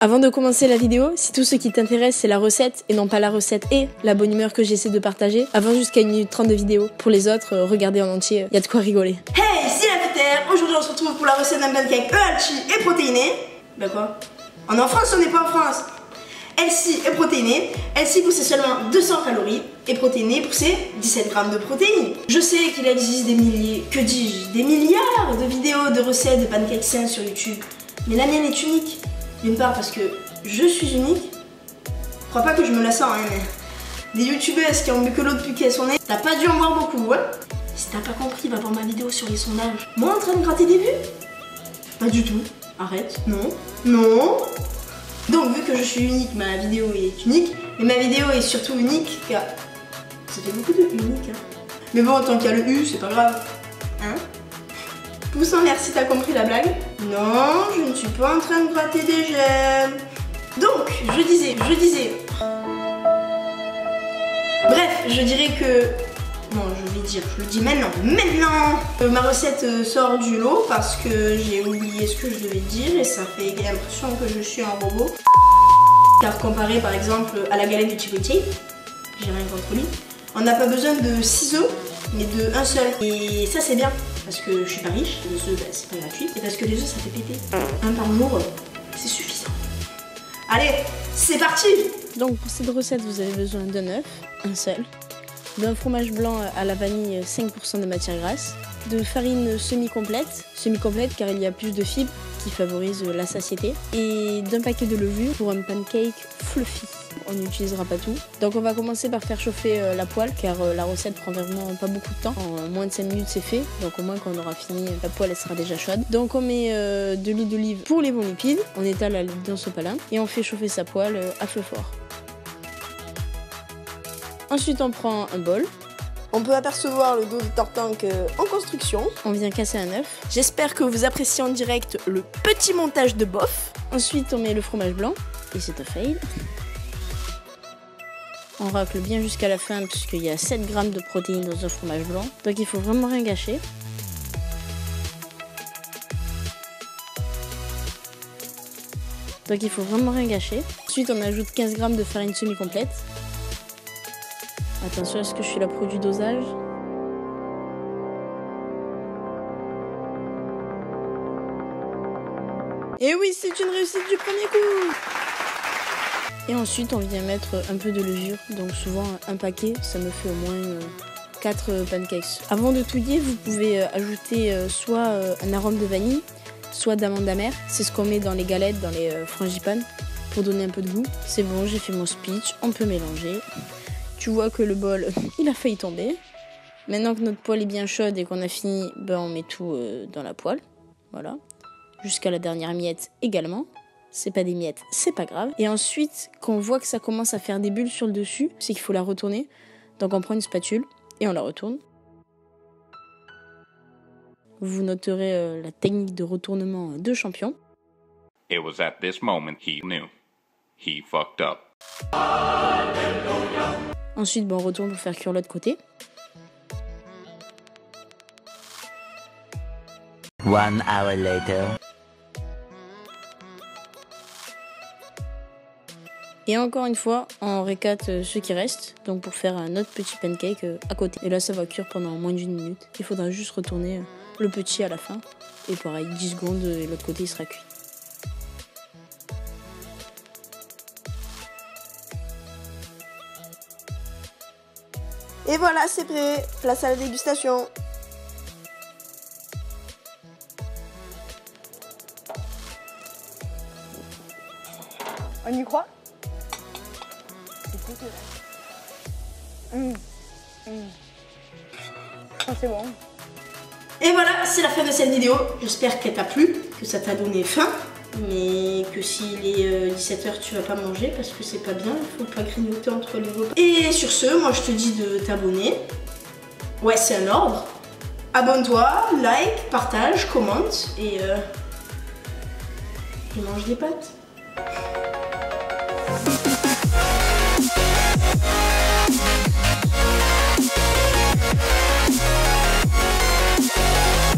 Avant de commencer la vidéo, si tout ce qui t'intéresse c'est la recette et non pas la recette et la bonne humeur que j'essaie de partager, avant jusqu'à 1 minute 30 de vidéo. Pour les autres, regardez en entier, y a de quoi rigoler. Hey, c'est la Peter. Aujourd'hui on se retrouve pour la recette d'un pancake healthy et protéiné. Bah quoi? On est en France, on n'est pas en France. Healthy et protéiné. Healthy pour ses seulement 200 calories et protéiné pour ses 17 grammes de protéines. Je sais qu'il existe des milliers, que dis-je, des milliards de vidéos de recettes de pancakes sains sur YouTube. Mais la mienne est unique. D'une part parce que je suis unique. Je crois pas que je me la sens, hein, mais des youtubeuses qui ont bu que l'eau depuis qu'elles sont nées, t'as pas dû en voir beaucoup, ouais. Si t'as pas compris, va voir ma vidéo sur les sondages. Moi en train de gratter des vues? Pas du tout. Arrête. Non. Non. Donc vu que je suis unique, ma vidéo est unique. Mais ma vidéo est surtout unique car ça fait beaucoup de unique, hein. Mais bon, tant qu'il y a le U, c'est pas grave. Hein? Pouce en l'air si t'as compris la blague. Non, je ne suis pas en train de gratter des j'aime. Donc, je disais. Bref, je dirais que... Non, je le dis maintenant. Ma recette sort du lot parce que j'ai oublié ce que je devais dire et ça fait l'impression que je suis un robot. Car comparé par exemple à la galette de Chipotle, j'ai rien contre lui, on n'a pas besoin de ciseaux, mais de un seul. Et ça c'est bien. Parce que je suis pas riche, les œufs bah, c'est pas gratuit, et parce que les œufs ça fait péter. Un par jour, c'est suffisant. Allez, c'est parti! Donc pour cette recette, vous avez besoin d'un œuf, un seul, d'un fromage blanc à la vanille 5% de matière grasse, de farine semi-complète car il y a plus de fibres qui favorisent la satiété, et d'un paquet de levure pour un pancake fluffy. On n'utilisera pas tout. Donc on va commencer par faire chauffer la poêle car la recette prend vraiment pas beaucoup de temps. En moins de 5 minutes c'est fait. Donc au moins quand on aura fini, la poêle elle sera déjà chaude. Donc on met de l'huile d'olive pour les bons lipides. On étale la liquide dans ce palin et on fait chauffer sa poêle à feu fort. Ensuite on prend un bol. On peut apercevoir le dos du tartank en construction. On vient casser un œuf. J'espère que vous appréciez en direct le petit montage de bof. Ensuite on met le fromage blanc et c'est un fail. On racle bien jusqu'à la fin puisqu'il y a 7 grammes de protéines dans un fromage blanc. Donc il faut vraiment rien gâcher. Ensuite on ajoute 15 grammes de farine semi-complète. Attention, est-ce que je suis la pro du dosage? Et oui, c'est une réussite du premier coup! Et ensuite on vient mettre un peu de levure, donc souvent un paquet, ça me fait au moins 4 pancakes. Avant de tout dire, vous pouvez ajouter soit un arôme de vanille, soit d'amande amère. C'est ce qu'on met dans les galettes, dans les frangipanes, pour donner un peu de goût. C'est bon, j'ai fait mon speech, on peut mélanger. Tu vois que le bol, il a failli tomber. Maintenant que notre poêle est bien chaude et qu'on a fini, ben on met tout dans la poêle. Voilà, jusqu'à la dernière miette également. C'est pas des miettes, c'est pas grave. Et ensuite, quand on voit que ça commence à faire des bulles sur le dessus, c'est qu'il faut la retourner. Donc on prend une spatule et on la retourne. Vous noterez la technique de retournement de champion. It was at this moment he knew. He fucked up. Ensuite, on retourne pour faire cuire l'autre côté. 1 hour later. Et encore une fois, on récate ce qui reste, donc pour faire un autre petit pancake à côté. Et là, ça va cuire pendant moins d'1 minute. Il faudra juste retourner le petit à la fin. Et pareil, 10 secondes et l'autre côté il sera cuit. Et voilà, c'est prêt. Place à la dégustation. On y croit? C'est bon. Et voilà, c'est la fin de cette vidéo. J'espère qu'elle t'a plu, que ça t'a donné faim. Mais que s'il est 17h, tu vas pas manger parce que c'est pas bien. Il faut pas grignoter entre les repas. Et sur ce, moi je te dis de t'abonner. Ouais, c'est un ordre. Abonne-toi, like, partage, commente et mange des pâtes.